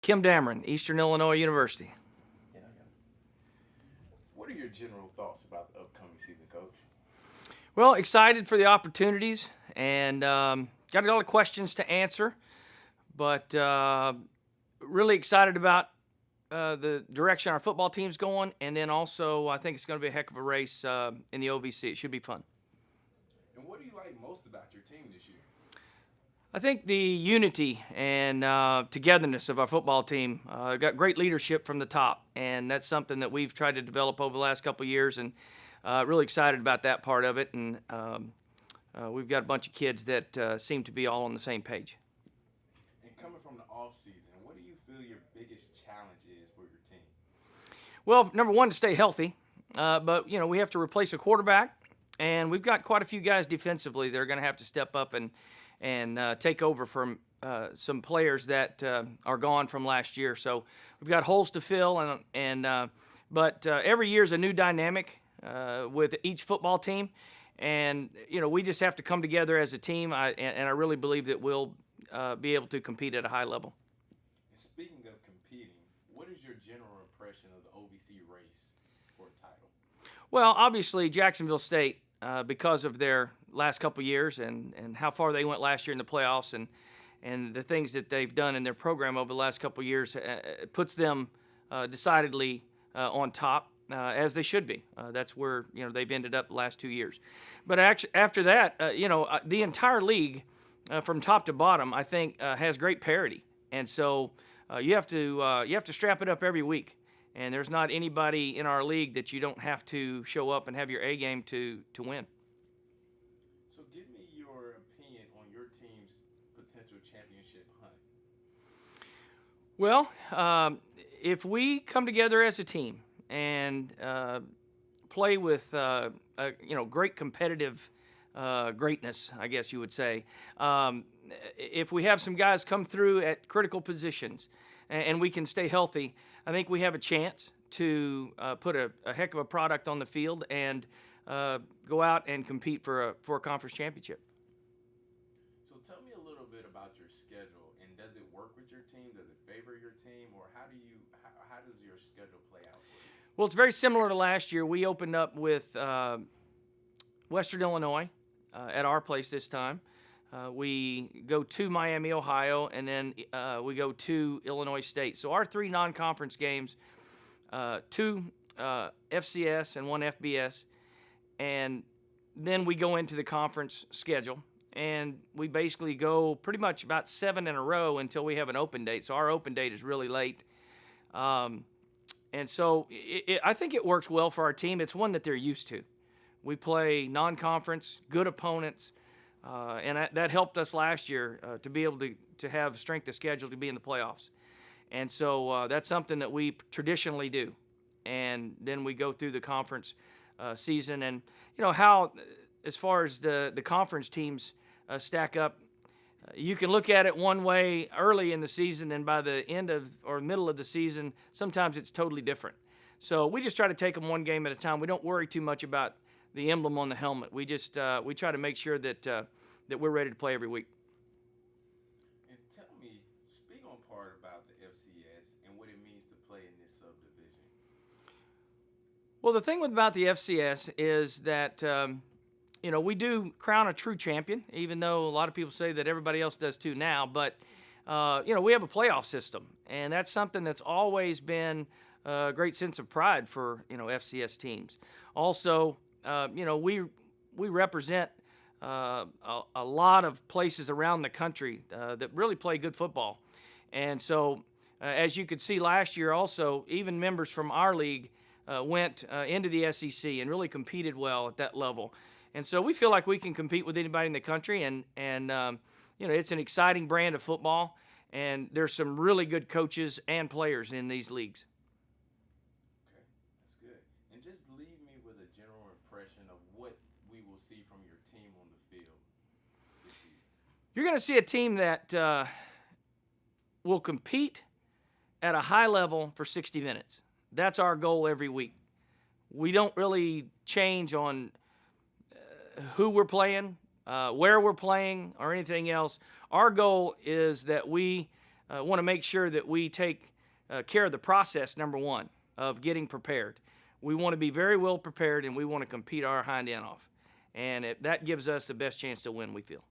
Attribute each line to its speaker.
Speaker 1: Kim Dameron, Eastern Illinois University.
Speaker 2: Yeah. What are your general thoughts about the upcoming season, Coach?
Speaker 1: Well, excited for the opportunities and got a lot of questions to answer, but really excited about the direction our football team's going, and then also I think it's going to be a heck of a race in the OVC. It should be fun.
Speaker 2: And what do you like most about your team this year?
Speaker 1: I think the unity and togetherness of our football team. Got great leadership from the top, and that's something that we've tried to develop over the last couple of years, and really excited about that part of it. And we've got a bunch of kids that seem to be all on the same page.
Speaker 2: And coming from the off season, what do you feel your biggest challenge is for your team?
Speaker 1: Well, number one, to stay healthy, but we have to replace a quarterback, and we've got quite a few guys defensively that are going to have to step up and take over from some players that are gone from last year. So we've got holes to fill, but every year is a new dynamic with each football team, and we just have to come together as a team. And I really believe that we'll be able to compete at a high level.
Speaker 2: And speaking of competing, what is your general impression of the OVC race for a title?
Speaker 1: Well, obviously Jacksonville State, because of their last couple of years and how far they went last year in the playoffs and the things that they've done in their program over the last couple of years, puts them decidedly on top, as they should be. That's where they've ended up the last 2 years. But after that, the entire league, from top to bottom, I think has great parity, and so you have to strap it up every week. And there's not anybody in our league that you don't have to show up and have your A game to win.
Speaker 2: So give me your opinion on your team's potential championship hunt.
Speaker 1: Well, if we come together as a team and play with great competitive greatness, I guess you would say, if we have some guys come through at critical positions and we can stay healthy, I think we have a chance to put a heck of a product on the field and go out and compete for a conference championship.
Speaker 2: So tell me a little bit about your schedule, and does it work with your team? Does it favor your team, or how does your schedule play out for you?
Speaker 1: Well, it's very similar to last year. We opened up with Western Illinois at our place this time. We go to Miami, Ohio, and then we go to Illinois State. So our 3 non-conference games, 2 FCS and 1 FBS, and then we go into the conference schedule, and we basically go pretty much about 7 in a row until we have an open date. So our open date is really late. And so I think it works well for our team. It's one that they're used to. We play non-conference, good opponents, and that helped us last year to be able to have strength of schedule to be in the playoffs. And so that's something that we traditionally do. And then we go through the conference season. And, how, as far as the conference teams stack up, you can look at it one way early in the season, and by the end of or middle of the season, sometimes it's totally different. So we just try to take them one game at a time. We don't worry too much about the emblem on the helmet. We just we try to make sure that we're ready to play every week.
Speaker 2: And tell me, speak on part about the FCS and what it means to play in this subdivision.
Speaker 1: Well, the thing about the FCS is that we do crown a true champion, even though a lot of people say that everybody else does too now. But we have a playoff system, and that's something that's always been a great sense of pride for FCS teams. Also, we represent a lot of places around the country that really play good football. And so, as you could see last year also, even members from our league went into the SEC and really competed well at that level. And so we feel like we can compete with anybody in the country, and it's an exciting brand of football, and there's some really good coaches and players in these leagues. You're going to see a team that will compete at a high level for 60 minutes. That's our goal every week. We don't really change on who we're playing, where we're playing, or anything else. Our goal is that we want to make sure that we take care of the process, number one, of getting prepared. We want to be very well prepared, and we want to compete our hind end off. And that gives us the best chance to win, we feel.